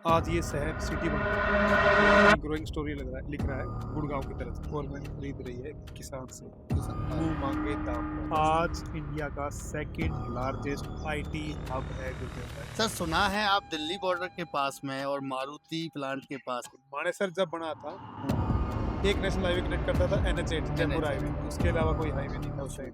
आज ये शहर सिटी बन रहा है, ग्रोइंग स्टोरी लिख रहा है गुड़गांव की तरफ से। गवर्नमेंट खरीद रही है किसान से मुंह मांगे दाम पर। आज इंडिया का सेकंड लार्जेस्ट आईटी हब है गुरुदेव भाई। सर सुना है आप दिल्ली बॉर्डर के पास में और मारुति प्लांट के पास। मानेसर जब बना था, एक नेशनल हाईवे कनेक्ट करता था NH8 जयपुर हाईवे, उसके अलावा कोई हाईवे नहीं था उस साइड।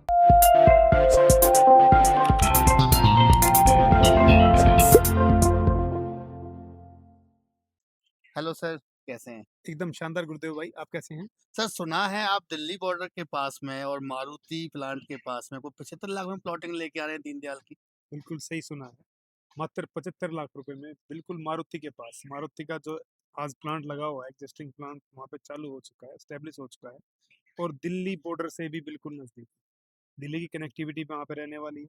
हेलो सर, कैसे हैं? एकदम शानदार गुरुदेव भाई, आप कैसे हैं? सर सुना है आप दिल्ली बॉर्डर के पास में और मारुति प्लांट के पास में कोई 75 लाख में प्लॉटिंग लेके आ रहे हैं दीनदयाल की। बिल्कुल सही सुना है। मात्र 75 लाख रुपए में बिल्कुल मारुति के पास। मारुति का जो आज प्लांट लगा हुआ है, एग्जिस्टिंग प्लांट वहाँ पे चालू हो चुका है, एस्टेब्लिश हो चुका है और दिल्ली बॉर्डर से भी बिल्कुल नजदीक। दिल्ली की कनेक्टिविटी वहाँ पे रहने वाली है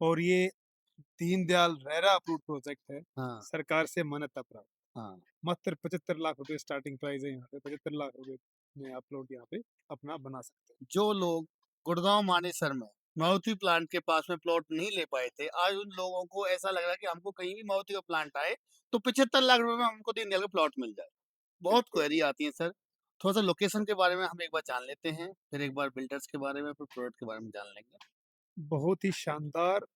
और ये दीनदयाल रेरा अप्रूव्ड प्रोजेक्ट है, हाँ सरकार से मान्यता प्राप्त। हाँ। मात्र 75 लाख रुपए स्टार्टिंग प्राइस है यहाँ पे। 75 लाख रुपए में आप लोग यहाँ पे अपना बना सकते हैं। जो लोग गुड़गांव मानेसर में मारुति प्लांट के पास में प्लॉट नहीं ले पाए थे, आज उन लोगों को ऐसा लग रहा है कि हमको कहीं भी मारुति का प्लांट आए तो 75 लाख रुपए में हमको दीनदयाल का प्लॉट मिल जाए। बहुत क्वेरी आती है सर। थोड़ा सा लोकेशन के बारे में हम एक बार जान लेते हैं, फिर एक बार बिल्डर्स के बारे में, फिर प्रोडक्ट के बारे में जान लेंगे। बहुत ही शानदार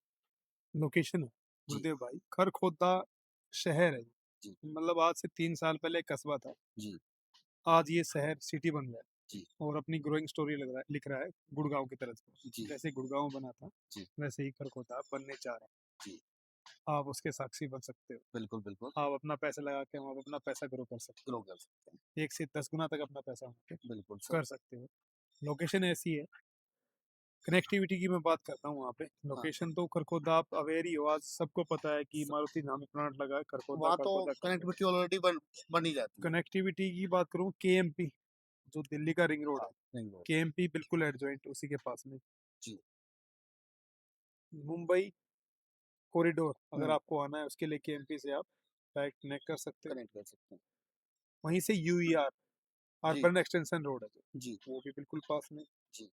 लोकेशन है जी गुरुदेव भाई। खरखोदा शहर है, जी मतलब आज से 3 साल पहले एक कस्बा था। जी आज ये शहर सिटी बन गया जी है और अपनी ग्रोइंग स्टोरी लिख रहा है गुड़गांव की तरफ से। जी जैसे गुड़गांव बना था, जी वैसे ही खरखोदा बनने जा रहा जी। है। आप उसके साक्षी बन सकते हो। बिल्कुल बिल्कुल। आप अपना पैसा लगा के वहाँ पे अपना पैसा ग्रो कर सकते ग्रो कर सकते हैं। हो, 1 से 10 गुना तक अपना पैसा वहाँ पे बिल्कुल सर। कर सकते हो। लोकेशन ऐसी है। कनेक्टिविटी की मैं बात करता हूँ वहाँ पे। हाँ, लोकेशन तो खरखोदा आप अवेयर ही हो, आज सबको पता है कि मारुति नामी प्लांट लगा है खरखोदा वहाँ तो खरखोदा खरखोदा। कनेक्टिविटी ऑलरेडी बन ही जाती है। कनेक्टिविटी की बात करूँ, KMP जो दिल्ली का रिंग रोड हाँ, है, नहीं वो। KMP बिल्कुल एडजॉइंट उसी के पास में। जी। मुंबई कॉरिडोर अगर हम्म। आपको आना है, उसके लिए KMP से आप डायरेक्ट कनेक्ट कर सकते हो। कनेक्ट कर सकते हैं। वहीं से UER जी अर्बन एक्सटेंशन रोड है जी वो भी बिल्कुल पास में। जी।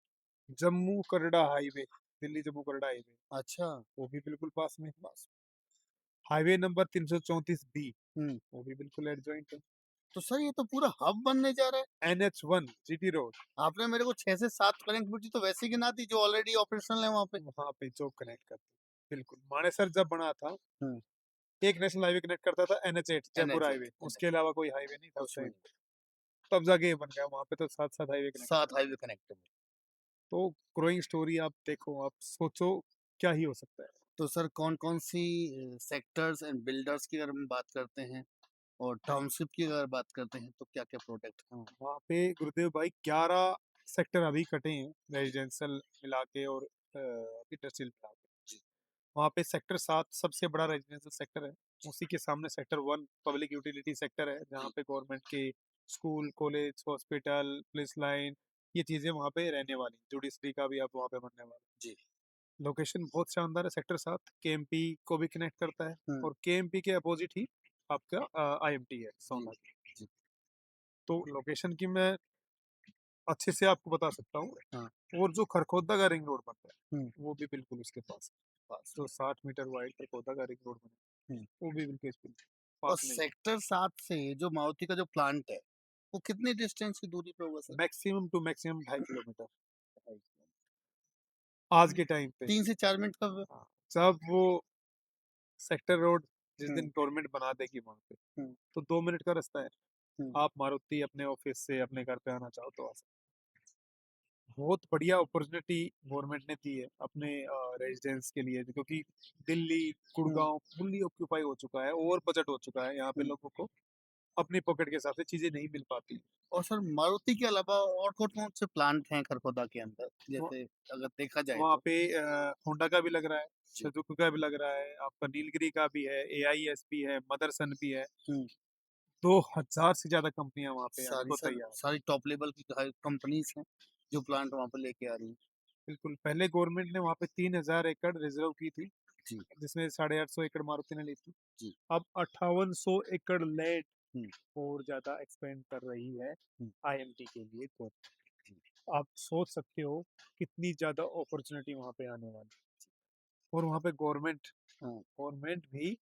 जम्मू कटरा हाईवे, दिल्ली जम्मू कटरा हाईवे, अच्छा। वो भी बिल्कुल पास में। बस। हाईवे नंबर 334B, हम्म। वो भी बिल्कुल एडजॉइंट है। तो सर ये तो पूरा हब बनने जा रहा है। NH1 GT रोड, आपने मेरे को 6 से 7 कनेक्टिविटी तो वैसे ही गिना दी जो ऑलरेडी ऑपरेशनल है वहाँ पे। वहाँ पे जो कनेक्ट करते हैं। बिल्कुल मानेसर जब बना था, हम्म। एक नेशनल हाईवे कनेक्ट करता था NH8 जयपुर NH8 हाईवे, उसके अलावा कोई हाईवे नहीं था उस कुछ में साइड। नहीं। तब जाके ये बन गया, वहाँ पे तो 7 7 हाईवे कनेक्ट थे। 7 हाईवे कनेक्ट है। तो ग्रोइंग स्टोरी आप देखो, आप सोचो क्या ही हो सकता है। तो सर कौन कौन सी सेक्टर्स एंड बिल्डर्स की अगर हम बात करते हैं और टाउनशिप की अगर बात करते हैं तो क्या क्या प्रोडक्ट हैं वहाँ? वहाँ पे गुरुदेव भाई 11 सेक्टर अभी कटे हैं, रेजिडेंशियल मिला के और इंडस्ट्रियल मिला के। जी वहाँ पे सेक्टर 7 सबसे बड़ा रेजिडेंशियल सेक्टर है। उसी के सामने सेक्टर 1 पब्लिक यूटिलिटी सेक्टर है, जहाँ जी पे गवर्नमेंट के school college hospital police line ये चीज़ें वहाँ पे रहने वाली। जुडिशरी का भी आप वहाँ पे बनने वाला। जी। लोकेशन बहुत शानदार है। सेक्टर 7 KMP को भी कनेक्ट करता है हम्म। और KMP के अपोजिट ही आपका IMT है जी सोना। जी। तो लोकेशन की मैं अच्छे से आपको बता सकता हूँ। हाँ। और जो खरखोदा का रिंग रोड बनता हम्म। है, वो भी बिल्कुल उसके पास है। पास। जो 60 मीटर वाइड खरखोदा का रिंग रोड बना, हम्म। वो भी बिल्कुल और पास में। सेक्टर 7 से जो मारुति का जो प्लांट है वो कितनी डिस्टेंस की दूरी पे होगा sir? Maximum two maximum 2.5 kilometre आज के टाइम पे। 3 से 4 मिनट का हाँ, जब वो सेक्टर रोड जिस दिन हम्म। गवर्नमेंट बना देगी वहां पे, हम्म। तो 2 मिनट का रास्ता है। हम्म। आप मारुति अपने ऑफिस से अपने घर पे आना चाहो तो आ सकते हो। बहुत बढ़िया अपॉर्चुनिटी गवर्नमेंट ने दी है अपने रेजिडेंट्स के लिए, क्योंकि दिल्ली हम्म। गुड़गांव फुल्ली ऑक्यूपाई हो चुका है, ओवर बजट हो चुका है। यहाँ पे हम्म। लोगों को अपनी पॉकेट के हिसाब से चीजें नहीं मिल पाती। और सर मारुति के अलावा और कौन कौन से प्लांट हैं खरखोदा के अंदर, वह- जैसे अगर देखा जाए वहाँ तो? पे होंडा का भी लग रहा है, जी। सुजुकी का भी लग रहा है, आपका नीलगिरी का भी है, AIS भी है, मदरसन भी है। हम्म। 2000 से ज्यादा कंपनियां वहाँ पे आने सारी को सर तैयार हैं। सारी टॉप लेवल की कंपनीज हैं जो प्लांट वहाँ पे लेके आ रही हैं। बिल्कुल, पहले गवर्नमेंट ने वहाँ पे 3000 एकड़ रिजर्व की थी, जी जिसमें 850 एकड़ मारुति ने ली थी। जी। अब 5800 एकड़ लैंड हम्म। और ज्यादा एक्सपेंड कर रही है हम्म। IMT के लिए। तो जी। आप सोच सकते हो कितनी ज्यादा अपॉर्चुनिटी वहाँ पे आने वाली है। और वहाँ पे गवर्नमेंट हाँ। गवर्नमेंट भी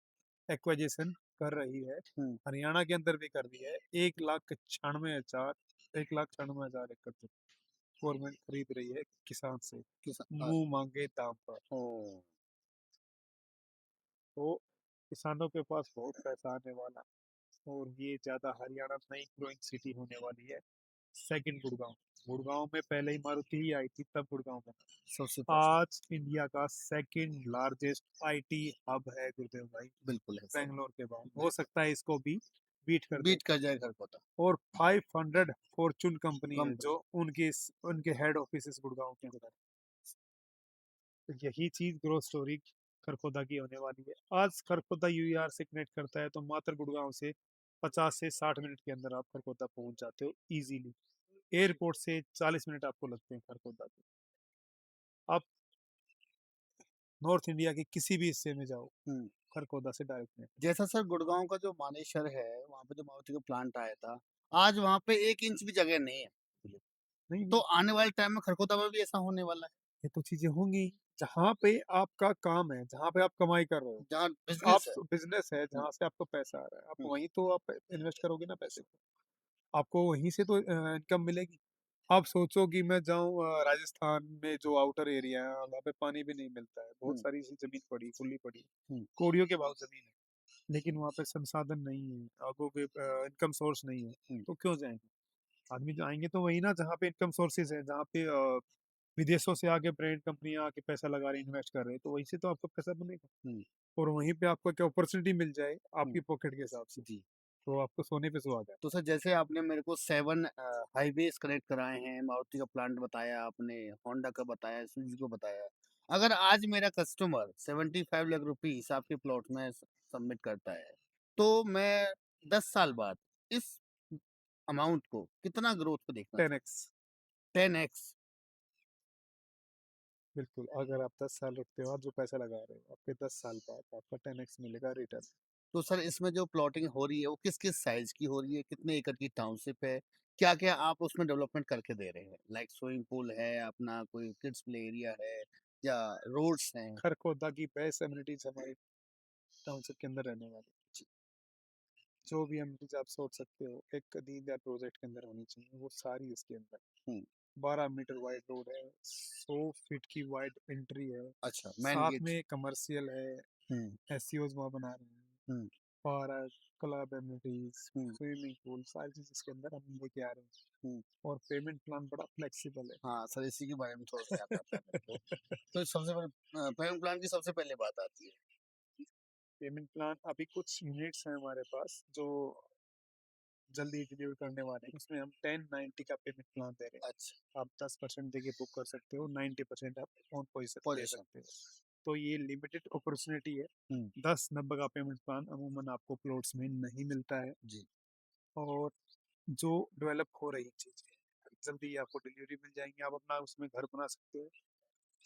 एक्वाइजेशन कर रही है, हुँ, हरियाणा के अंदर भी कर रही है। 1,96,000 एकड़ ज़मीन गवर्नमेंट खरीद रही है किसान से, किसा मुँह मांगे दाम पर। ओह! तो किसानों के पास बहुत पैसा आने वाला है और ये ज़्यादा हरियाणा नई ग्रोइंग सिटी होने वाली है। सेकंड गुड़गाँव, गुड़गाँव में पहले ही मारुति ही आई थी तब गुड़गाँव बना। सबसे फर्स्ट आज इंडिया का सेकंड लार्जेस्ट आईटी हब है गुरुदेव भाई, बिल्कुल है सर, बैंगलोर के बाद। हो सकता है इसको भी बीट कर दे। बीट कर जाए खरगोदा और 500 फॉर्च्यून कंपनी है कंपनी। जो उनके हेड ऑफिस गुड़गांव के अंदर है। तो यही चीज ग्रोथ स्टोरी खरखोदा की होने वाली है। आज खरखोदा यूईआर से कनेक्ट करता है तो मात्र गुड़गांव से 50 से 60 मिनट के अंदर आप खरखोदा पहुंच जाते हो इजीली। एयरपोर्ट से 40 मिनट आपको लगते हैं खरखोदा के। आप नॉर्थ इंडिया के किसी भी हिस्से में जाओ, हुँ, खरखोदा से डायरेक्ट में। जैसा सर गुड़गाँव का जो मानेसर है, वहाँ पे जो मारुति का प्लांट आया था, आज वहाँ पे 1 इंच भी जगह नहीं है। नहीं तो नहीं, आने वाले टाइम में खरगोदा में भी ऐसा होने वाला है, ये तो चीजें होंगी। जहाँ पे आपका काम है, जहाँ पे आप कमाई कर रहे हो, जहाँ आप बिज़नेस है। बिजनेस है हुँ, जहाँ से आपको पैसा आ रहा है, आप हुँ, वहीं तो आप इन्वेस्ट करोगे ना पैसे को। आपको वहीं से तो इनकम मिलेगी। आप सोचो कि मैं जाऊँ राजस्थान में जो आउटर एरिया है, वहाँ पे पानी भी नहीं मिलता है। बहुत हुँ, सारी ऐसी ज़मीन पड़ी, खुली पड़ी है। हुँ, कौड़ियों के भाव ज़मीन है, लेकिन वहाँ पे संसाधन नहीं है, आपको कोई इनकम सोर्स नहीं है, हुँ, तो क्यों जाएँगे? आदमी जाएँगे तो वही ना जहाँ पे इनकम सोर्सेज़ है, जहाँ पे विदेशों से आके ब्रांड कंपनियाँ आके पैसा लगा रही हैं, इन्वेस्ट कर रहे हैं, तो वहीं से तो आपको पैसा बनेगा। हुँ, और वहीं पे आपको क्या अपॉर्च्युनिटी मिल जाए हुँ, आपकी पॉकेट के हिसाब से, जी। तो आपको सोने पे सुहागा है। तो सर जैसे आपने मेरे को 7 हाइवेज़ कनेक्ट कराए हैं, मारुति का प्लांट बताया आपने, होंडा का बताया, सुज़ुकी का बताया। अगर आज मेरा कस्टमर 75 लाख रुपीज़ आपके प्लॉट में सबमिट करता है, तो मैं 10 साल बाद इस अमाउंट को कितना ग्रोथ पे देखना 10x। चाहिए? 10x। बिल्कुल, अगर आप 10 साल रुकते हो, आप जो पैसा लगा रहे हो, आपके 10 साल बाद आपका 10x मिलेगा रिटर्न। तो सर इसमें जो प्लॉटिंग हो रही है वो किस-किस साइज़ की हो रही है? कितने एकड़ की टाउनशिप है? क्या-क्या आप उसमें डेवलपमेंट करके दे रहे हैं? लाइक स्विमिंग पूल है, अपना कोई किड्स प्ले एरिया है या रोड्स हैं? खरखोदा की बेस्ट एमिनिटीज़ हमारी टाउनशिप के अंदर रहने वाली हैं। जो भी एमिनिटीज़ आप सोच सकते हो, एक दीनदयाल प्रोजेक्ट के अंदर होनी चाहिए, वो सारी इसके अंदर। हुँ, 12 मीटर वाइड रोड है, 100 फीट की वाइड एंट्री है, अच्छा मेन साथ गेट। में कमर्शियल है, हुँ, एससीओज़ वहाँ बना रहे हैं, हुँ, पार्क, क्लब एमिनिटीज़, हुँ, स्विमिंग पूल, सारी चीज़ इसके अंदर हम लेके आ रहे हैं। हुँ। और पेमेंट प्लान बड़ा फ्लेक्सिबल है। हाँ, सर इसी के बारे में थोड़ा-सा जानना था मेरे को। तो सबसे पहले पेमेंट प्लान की सबसे पहले बात आती है। पेमेंट प्लान अभी कुछ यूनिट्स हैं हमारे पास जो जल्दी डिलीवर करने वाले हैं। उसमें हम 1090 का पेमेंट प्लान दे रहे अच्छा, हैं। आप 10% देके बुक कर सकते हो, 90% आप ऑन पोजीशन दे पोज़ीशन। सकते हो। तो ये लिमिटेड अपॉर्चुनिटी है। हुँ, 10-90 का पेमेंट प्लान अमूमन आपको प्लॉट्स में नहीं मिलता है। जी। और जो डेवलप हो रही चीज़ें, जल्दी आपको डिलीवरी मिल जाएँगी। आप अपना उसमें घर बना सकते हो।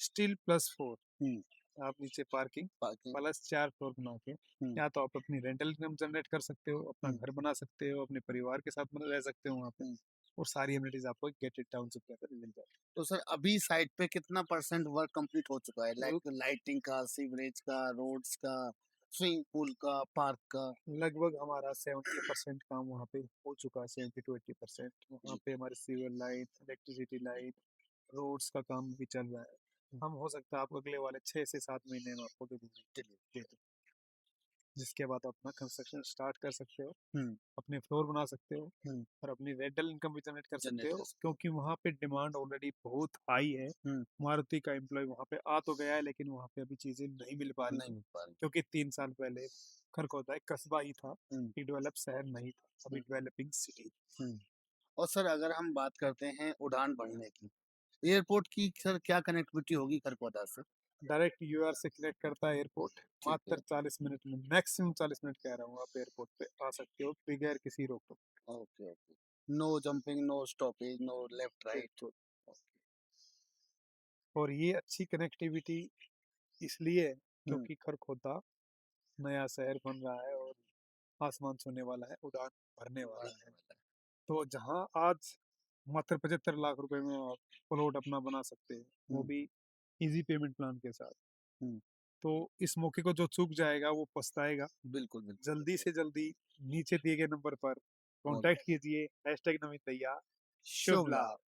स्टील +4, हुँ, आप नीचे पार्किंग पार्किंग। प्लस 4 फ्लोर बना के, हुँ, या तो आप अपनी रेंटल इनकम जनरेट कर सकते हो, अपना हुँ, घर बना सकते हो, अपने परिवार के साथ रह सकते हो वहाँ पे, हुँ। और सारी एमिनिटीज़ आपको गेटेड टाउनशिप के अंदर मिल जाएगी। तो सर अभी साइट पे कितना परसेंट वर्क कंप्लीट हो चुका है? तो लाइक लाइटिंग का, सीवरेज का, रोड्स का, स्विमिंग पूल का, पार्क का? लगभग हमारा 70% काम वहाँ पे हो चुका है, 70 टू 80%। वहाँ जी, पे हमारे sewer line, electricity line, roads का काम भी चल रहा है। हुँ, हम हो सकता है आपको अगले वाले 6 से 7 महीने में आपको डिलीवरी चलिए। दे दें, जिसके बाद आप अपना कंस्ट्रक्शन स्टार्ट कर सकते हो, हुँ, अपने फ्लोर बना सकते हो, हुँ, और अपनी रेंटल इनकम भी जनरेट कर सकते जनरेट हो, कर सकते क्योंकि वहाँ पे डिमांड ऑलरेडी बहुत हाई है। हैं। हुँ, मारुति का एम्प्लॉय वहाँ पे आ तो गया है, लेकिन वहाँ पे अभी चीज़ें नहीं मिल पा रही नहीं हैं, मिल पा रही। क्योंकि 3 साल पहले खरखोदा एक कस्बा ही था, हुँ, ये डेवलप शहर नहीं था, अभी हुँ, डेवलपिंग सिटी। हुँ। और सर अगर हम बात करते हैं उड़ान बढ़ने की, एयरपोर्ट की सर क्या कनेक्टिविटी होगी खरगोदा से? डायरेक्ट यूआर से कनेक्ट करता है एयरपोर्ट। ठीक मात्र है। 40 मिनट में, मैक्सिमम 40 मिनट कह रहा हूँ, आप एयरपोर्ट पे आ सकते हो बगैर किसी रोक-टोक। Okay, okay. No jumping, no stoppage, no left right. बिल्कुल। और ये अच्छी कनेक्टिविटी इसलिए है हुँ, क्योंकि खरखोदा नया शहर बन रहा है और आसमान छूने वाला है, उड़ान भरने वाला बढ़ने है। वाला है। तो जहाँ आज मात्र 75 लाख रुपए में आप प्लॉट अपना बना सकते हैं, वो हुँ, भी इजी पेमेंट प्लान के साथ, हुँ। तो इस मौके को जो चूक जाएगा वो पछताएगा। बिल्कुल, बिल्कुल। जल्दी से जल्दी नीचे दिए गए नंबर पर कॉल कॉन्टैक्ट कीजिए। हैशटैग नवीन दैया। शुभ शुभ लाभ। लाभ।